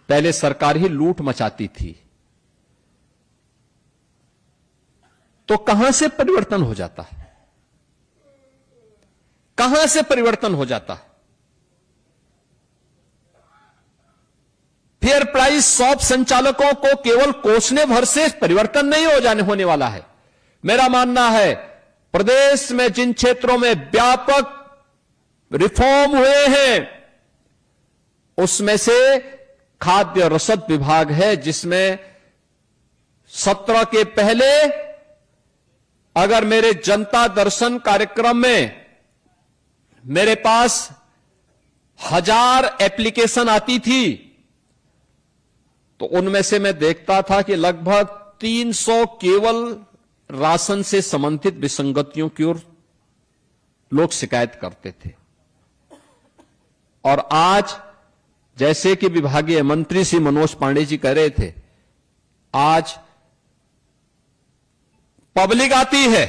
पहले सरकार ही लूट मचाती थी, तो कहां से परिवर्तन हो जाता है? कहां से परिवर्तन हो जाता है? फेयर प्राइस शॉप संचालकों को केवल कोसने भर से परिवर्तन नहीं होने वाला है। मेरा मानना है प्रदेश में जिन क्षेत्रों में व्यापक रिफॉर्म हुए हैं उसमें से खाद्य रसद विभाग है, जिसमें 17 के पहले अगर मेरे जनता दर्शन कार्यक्रम में मेरे पास 1000 एप्लीकेशन आती थी तो उनमें से मैं देखता था कि लगभग 300 केवल राशन से संबंधित विसंगतियों की ओर लोग शिकायत करते थे। और आज जैसे कि विभागीय मंत्री श्री मनोज पांडे जी कह रहे थे, आज पब्लिक आती है,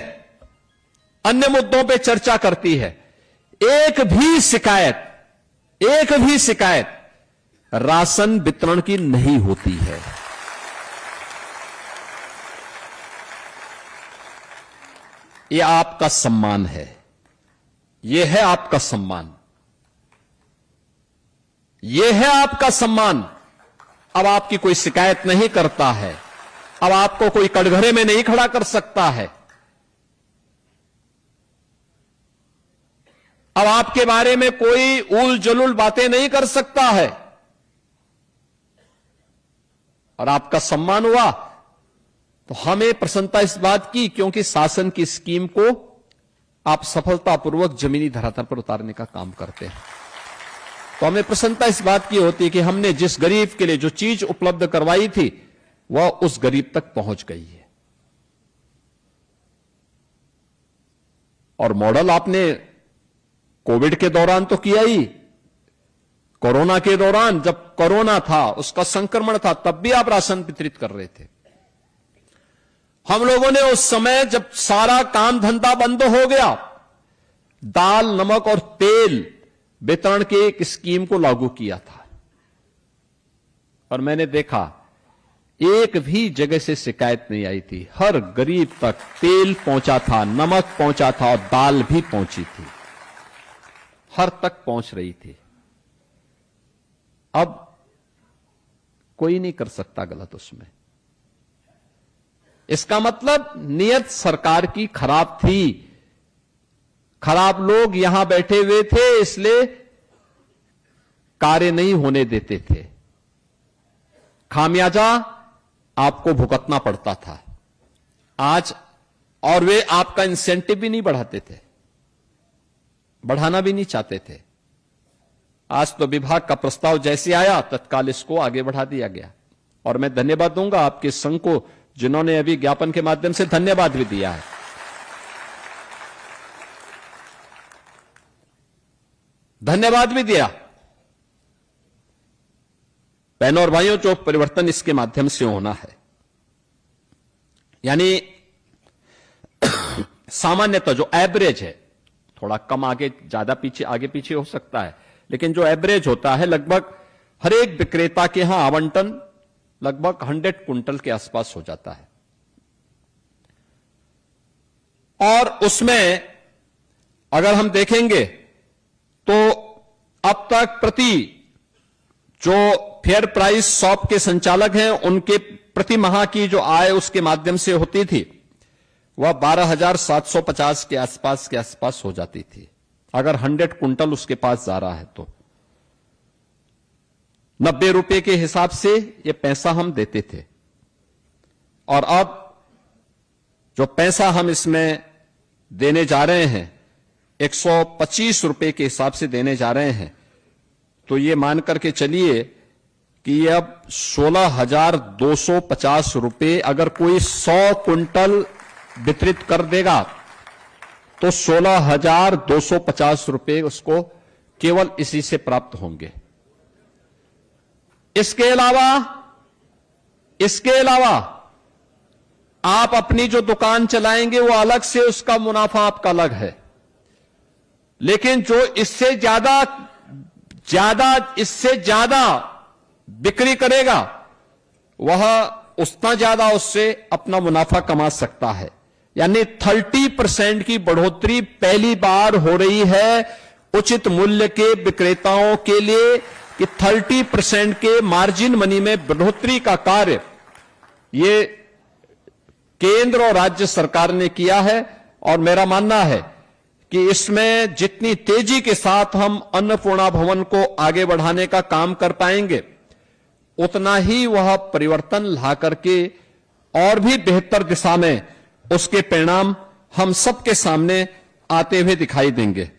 अन्य मुद्दों पे चर्चा करती है, एक भी शिकायत राशन वितरण की नहीं होती है। यह आपका सम्मान है, यह है आपका सम्मान, यह है आपका सम्मान। अब आपकी कोई शिकायत नहीं करता है, अब आपको कोई कटघरे में नहीं खड़ा कर सकता है, अब आपके बारे में कोई उल जलूल बातें नहीं कर सकता है, और आपका सम्मान हुआ तो हमें प्रसन्नता इस बात की, क्योंकि शासन की स्कीम को आप सफलतापूर्वक जमीनी धरातल पर उतारने का काम करते हैं। तो हमें प्रसन्नता इस बात की होती है कि हमने जिस गरीब के लिए जो चीज उपलब्ध करवाई थी वह उस गरीब तक पहुंच गई है। और मॉडल आपने कोविड के दौरान तो किया ही, कोरोना के दौरान जब कोरोना था, उसका संक्रमण था, तब भी आप राशन वितरित कर रहे थे। हम लोगों ने उस समय जब सारा काम धंधा बंद हो गया, दाल, नमक और तेल वितरण की एक स्कीम को लागू किया था, और मैंने देखा एक भी जगह से शिकायत नहीं आई थी। हर गरीब तक तेल पहुंचा था, नमक पहुंचा था और दाल भी पहुंची थी, हर तक पहुंच रही थी। अब कोई नहीं कर सकता गलत उसमें। इसका मतलब नियत सरकार की खराब थी, खराब लोग यहां बैठे हुए थे, इसलिए कार्य नहीं होने देते थे। खामियाजा आपको भुगतना पड़ता था आज, और वे आपका इंसेंटिव भी नहीं बढ़ाते थे, बढ़ाना भी नहीं चाहते थे। आज तो विभाग का प्रस्ताव जैसे आया तत्काल इसको आगे बढ़ा दिया गया, और मैं धन्यवाद दूंगा आपके संघ को, जिन्होंने अभी ज्ञापन के माध्यम से धन्यवाद भी दिया है। धन्यवाद भी दिया। बहनों और भाइयों, जो परिवर्तन इसके माध्यम से होना है, यानी सामान्यतः जो एवरेज है, थोड़ा कम आगे ज्यादा पीछे आगे पीछे हो सकता है, लेकिन जो एवरेज होता है लगभग हर एक विक्रेता के यहां आवंटन लगभग 100 कुंटल के आसपास हो जाता है। और उसमें अगर हम देखेंगे तो अब तक प्रति जो फेयर प्राइस शॉप के संचालक हैं, उनके प्रति माह की जो आय उसके माध्यम से होती थी वह 12,750 के आसपास हो जाती थी। अगर 100 कुंटल उसके पास जा रहा है तो 90 रुपए के हिसाब से ये पैसा हम देते थे, और अब जो पैसा हम इसमें देने जा रहे हैं 125 रुपए के हिसाब से देने जा रहे हैं। तो ये मान करके चलिए कि ये अब 16,250 रुपए, अगर कोई 100 कुंटल वितरित कर देगा तो 16,250 रुपए उसको केवल इसी से प्राप्त होंगे। इसके अलावा आप अपनी जो दुकान चलाएंगे वो अलग से, उसका मुनाफा आपका अलग है, लेकिन जो इससे ज्यादा बिक्री करेगा वह उतना ज्यादा उससे अपना मुनाफा कमा सकता है। यानी 30% की बढ़ोतरी पहली बार हो रही है उचित मूल्य के विक्रेताओं के लिए कि 30% के मार्जिन मनी में बढ़ोतरी का कार्य ये केंद्र और राज्य सरकार ने किया है। और मेरा मानना है कि इसमें जितनी तेजी के साथ हम अन्नपूर्णा भवन को आगे बढ़ाने का काम कर पाएंगे उतना ही वह परिवर्तन ला करके और भी बेहतर दिशा में उसके परिणाम हम सबके सामने आते हुए दिखाई देंगे।